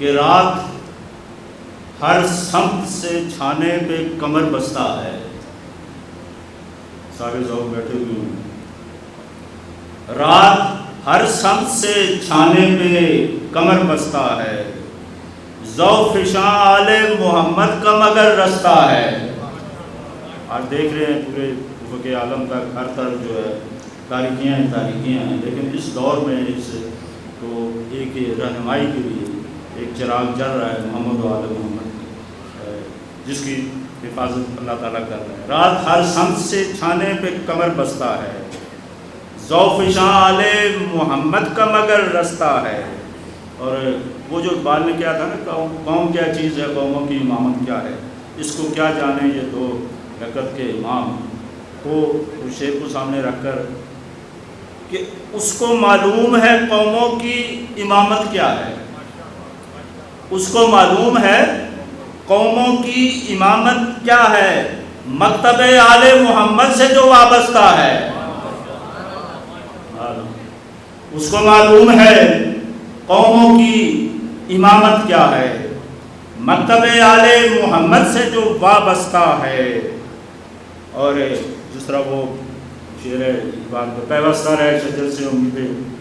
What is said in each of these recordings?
کہ رات ہر سمت سے چھانے پہ کمر بستہ ہے. سارے ذوق بیٹھے ہوئے ہیں. رات ہر سمت سے چھانے پہ کمر بستہ ہے. ذوق فشاں آل محمد کا مگر رستہ ہے. آج دیکھ رہے ہیں پورے افق عالم تک ہر طرف جو ہے تاریکیاں ہیں، لیکن اس دور میں اس کو ایک رہنمائی کے لیے ایک چراغ جل رہا ہے محمد و آل محمد، جس کی حفاظت اللہ تعالیٰ کر رہا ہے. رات ہر سمت سے چھانے پہ کمر بستہ ہے. ذوق فشاں آل محمد کا مگر رستہ ہے. اور وہ جو اقبال نے کیا تھا نا، قوم کیا چیز ہے، قوموں کی امامت کیا ہے، اس کو کیا جانے یہ دو رکعت کے امام کو اس شعر کو سامنے رکھ کر کہ اس کو معلوم ہے قوموں کی امامت کیا ہے. اس کو معلوم ہے قوموں کی امامت کیا ہے، مکتب آل محمد سے جو وابستہ ہے. اس کو معلوم ہے قوموں کی امامت کیا ہے، مکتب آل محمد سے جو وابستہ ہے. اور جس طرح وہ شعر اقبال کو پیوستہ رہے شجر سے امید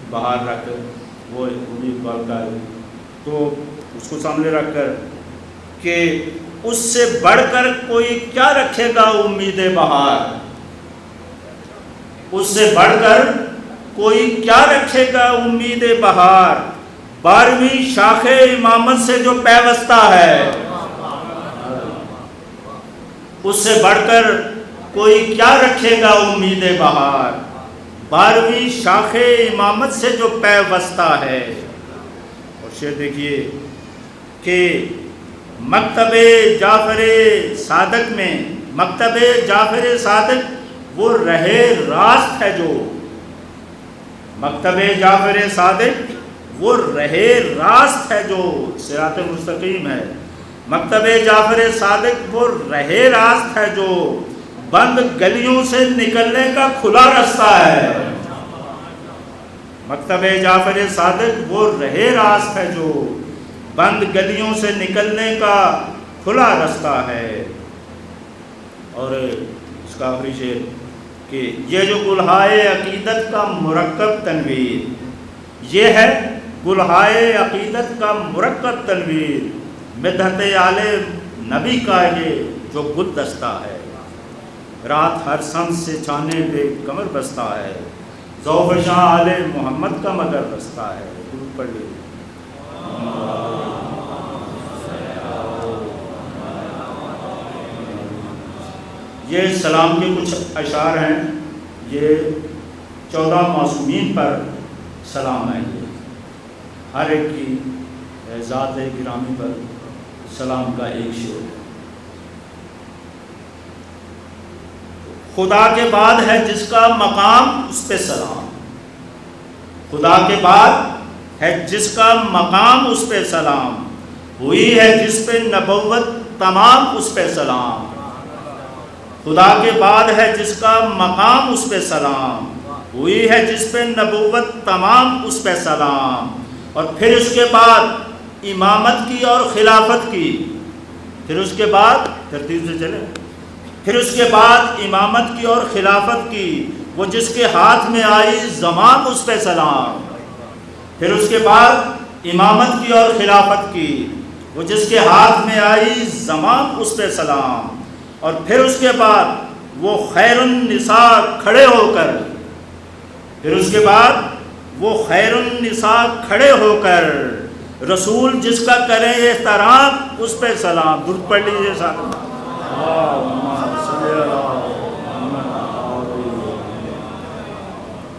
بہار رکھ، وہ امید اقبال کا ہے. تو اس کو سامنے رکھ کر کہ اس سے بڑھ کر کوئی کیا رکھے گا امید بہار، اس سے بڑھ کر کوئی کیا رکھے گا امید بہار. 12ویں شاخ امامت سے جو پیوستہ ہے، اس سے بڑھ کر کوئی کیا رکھے گا امید بہار. 12ویں شاخ امامت سے جو پیوستہ ہے. اور شعر دیکھیے کہ مکتب جعفر صادق میں، مکتب جعفر صادق وہ رہے راست ہے جو، مکتب جعفر صادق وہ رہے راست ہے جو صراط مستقیم ہے. مکتب جعفر صادق وہ رہے راست ہے جو بند گلیوں سے نکلنے کا کھلا رستہ ہے. مکتب جعفر صادق وہ رہے راست ہے جو بند گلیوں سے نکلنے کا کھلا رستہ ہے. اور اس کا آخری شعر کہ یہ جو گلہائے عقیدت کا مرکب تنویر، یہ ہے گلہائے عقیدت کا مرکب تنویر، مدحت آل نبی کا یہ جو گلدستہ ہے. رات ہر سمت سے چھانے پہ کمر بستہ ہے، ذوق فشاں آل محمد کا مگر رستہ ہے. درود پڑھ لیجیے. یہ سلام کے کچھ اشعار ہیں، یہ 14 معصومین پر سلام ہے. یہ ہر ایک کی ذات گرامی پر سلام کا ایک شعر ہے. خدا کے بعد ہے جس کا مقام اس پہ سلام، خدا کے بعد ہے جس کا مقام اس پہ سلام، ہوئی ہے جس پہ نبوت تمام اس پہ سلام. خدا کے بعد ہے جس کا مقام اس پہ سلام، ہوئی ہے جس پہ نبوت تمام اس پہ سلام. اور پھر اس کے بعد امامت کی اور خلافت کی، پھر اس کے بعد ترتیب سے چلے، پھر اس کے بعد امامت کی اور خلافت کی، وہ جس کے ہاتھ میں آئی زمام اس پہ سلام. پھر اس کے بعد امامت کی اور خلافت کی، وہ جس کے ہاتھ میں آئی زمام اس پہ سلام. اور پھر اس کے بعد وہ خیر النساء کھڑے ہو کر، پھر اس کے بعد وہ خیر النساء کھڑے ہو کر، رسول جس کا کریں احترام اس پہ سلام. درود پڑھ لیجیے ساتھ.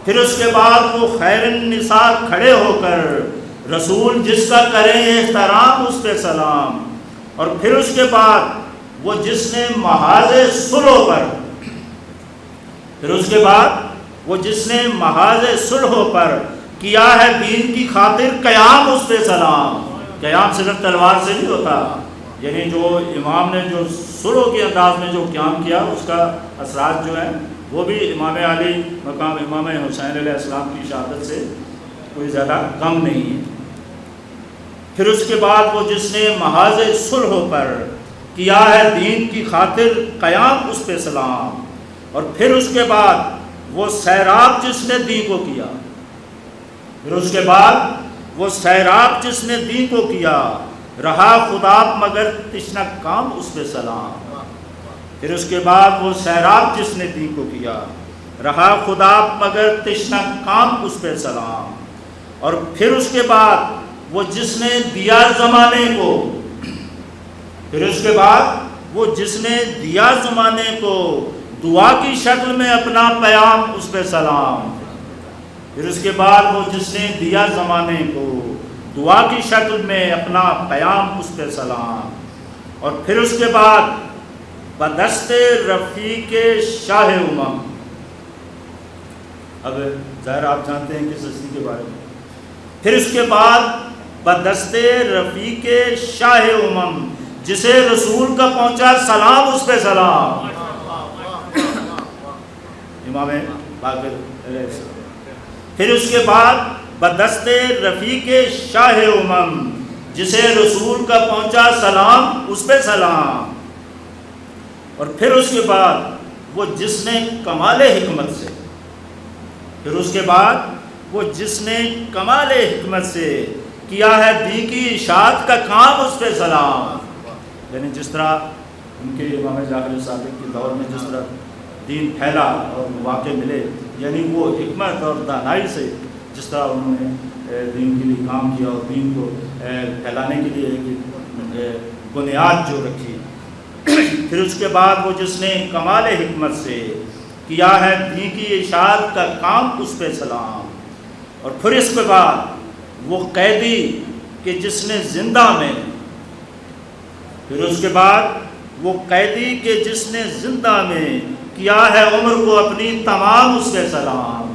پھر اس کے بعد وہ خیر النساء کھڑے ہو کر، رسول جس کا کریں احترام اس پہ سلام. اور پھر اس کے بعد وہ جس نے محاذ صلح پر، پھر اس کے بعد وہ جس نے محاذ صلح پر کیا ہے دین کی خاطر قیام اس پہ سلام. قیام صرف تلوار سے نہیں ہوتا، یعنی جو امام نے جو صلح کے انداز میں جو قیام کیا اس کا اثرات جو ہیں وہ بھی امام علی مقام امام حسین علیہ السلام کی شہادت سے کوئی زیادہ کم نہیں ہے. پھر اس کے بعد وہ جس نے محاذ صلح پر کیا ہے دین کی خاطر قیام، اس پہ سلام۔ اور پھر اس کے بعد وہ سیراب جس نے دین کو کیا، پھر اس کے بعد وہ سیراب جس نے دین کو کیا، رہا خدا مگر تشنہ کام، اس پہ سلام۔ پھر اس کے بعد وہ سیراب جس نے دین کو کیا، رہا خدا مگر تشنہ کام، اس پہ سلام۔ اور پھر اس کے بعد وہ جس نے دیا زمانے کو، پھر اس کے بعد وہ جس نے دیا زمانے کو دعا کی شکل میں اپنا پیام، اس پہ سلام۔ پھر اس کے بعد وہ جس نے دیا زمانے کو دعا کی شکل میں اپنا پیام، اس پہ سلام۔ اور پھر اس کے بعد بدست رفیق شاہ امم، اب ظاہر آپ جانتے ہیں کس ہستی کے بارے میں۔ پھر اس کے بعد بدست رفیق شاہ امم، جسے رسول کا پہنچا سلام، اس پہ سلام، امام باقر علیہ السلام۔ پھر اس کے بعد بدست رفیق شاہ امم، جسے رسول کا پہنچا سلام، اس پہ سلام۔ اور پھر اس کے بعد وہ جس نے کمال حکمت سے، پھر اس کے بعد وہ جس نے کمال حکمت سے کیا ہے دین کی اشاعت کا کام، اس پہ سلام۔ یعنی جس طرح ان کے امام جعفر صادق کے دور میں جس طرح دین پھیلا اور مواقع ملے، یعنی وہ حکمت اور دانائی سے جس طرح انہوں نے دین کے لیے کام کیا اور دین کو پھیلانے کے لیے ایک بنیاد جو رکھی۔ پھر اس کے بعد وہ جس نے کمال حکمت سے کیا ہے دین کی اشاعت کا کام، اس پہ سلام۔ اور پھر اس کے بعد وہ قیدی کہ جس نے زندہ میں، پھر اس کے بعد وہ قیدی کہ جس نے زندہ میں کیا ہے عمر کو اپنی تمام، اس پہ سلام۔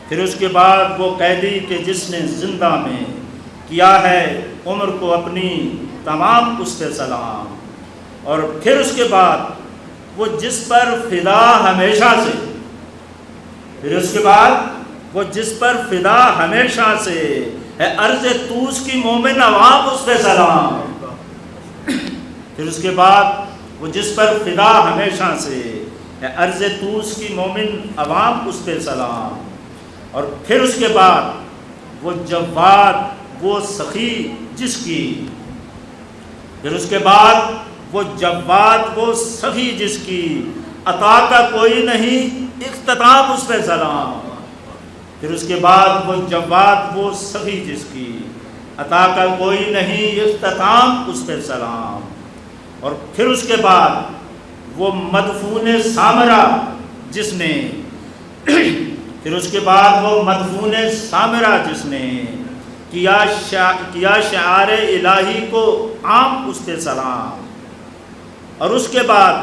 پھر اس کے بعد وہ قیدی کہ جس نے زندہ میں کیا ہے عمر کو اپنی تمام، اس پہ سلام۔ اور پھر اس کے بعد وہ جس پر فدا ہمیشہ سے، پھر اس کے بعد وہ جس پر فدا ہمیشہ سے ہے عرض طوس کی مومن عوام، اس پہ سلام۔ پھر اس کے بعد وہ جس پر فدا ہمیشہ سے ہے عرض طوس کی مومن عوام، اس پہ سلام۔ اور پھر اس کے بعد وہ جواد وہ سخی جس کی، پھر اس کے بعد وہ جواد وہ سخی جس کی عطا کا کوئی نہیں اختتام، اس پہ سلام۔ پھر اس کے بعد وہ جواد وہ سخی جس کی عطا کا کوئی نہیں اختتام، اس پہ سلام۔ اور پھر اس کے بعد وہ مدفون سامرہ جس نے، پھر اس کے بعد وہ مدفون سامرہ جس نے کیا شعار الہی کو عام، اس پہ سلام۔ اور اس کے بعد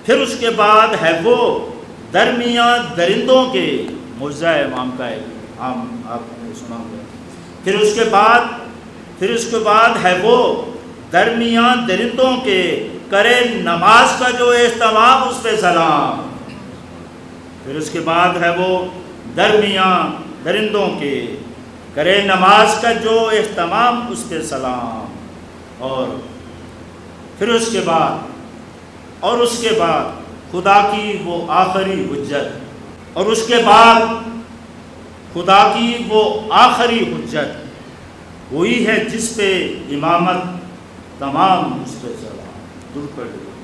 پھر اس کے بعد ہے وہ درمیان درندوں کے، معجزہ امام کا ہے، عام آپ نے سنا ہوگا۔ پھر اس کے بعد ہے وہ درمیان درندوں کے کرے نماز کا جو اہتمام، اس پہ سلام۔ پھر اس کے بعد ہے وہ درمیان درندوں کے کرے نماز کا جو اہتمام، اس پہ سلام۔ اور پھر اس کے بعد خدا کی وہ آخری حجت، اور اس کے بعد خدا کی وہ آخری حجت وہی ہے جس پہ امامت تمام، اس پہ سلام۔ درود پڑھ لیجیے۔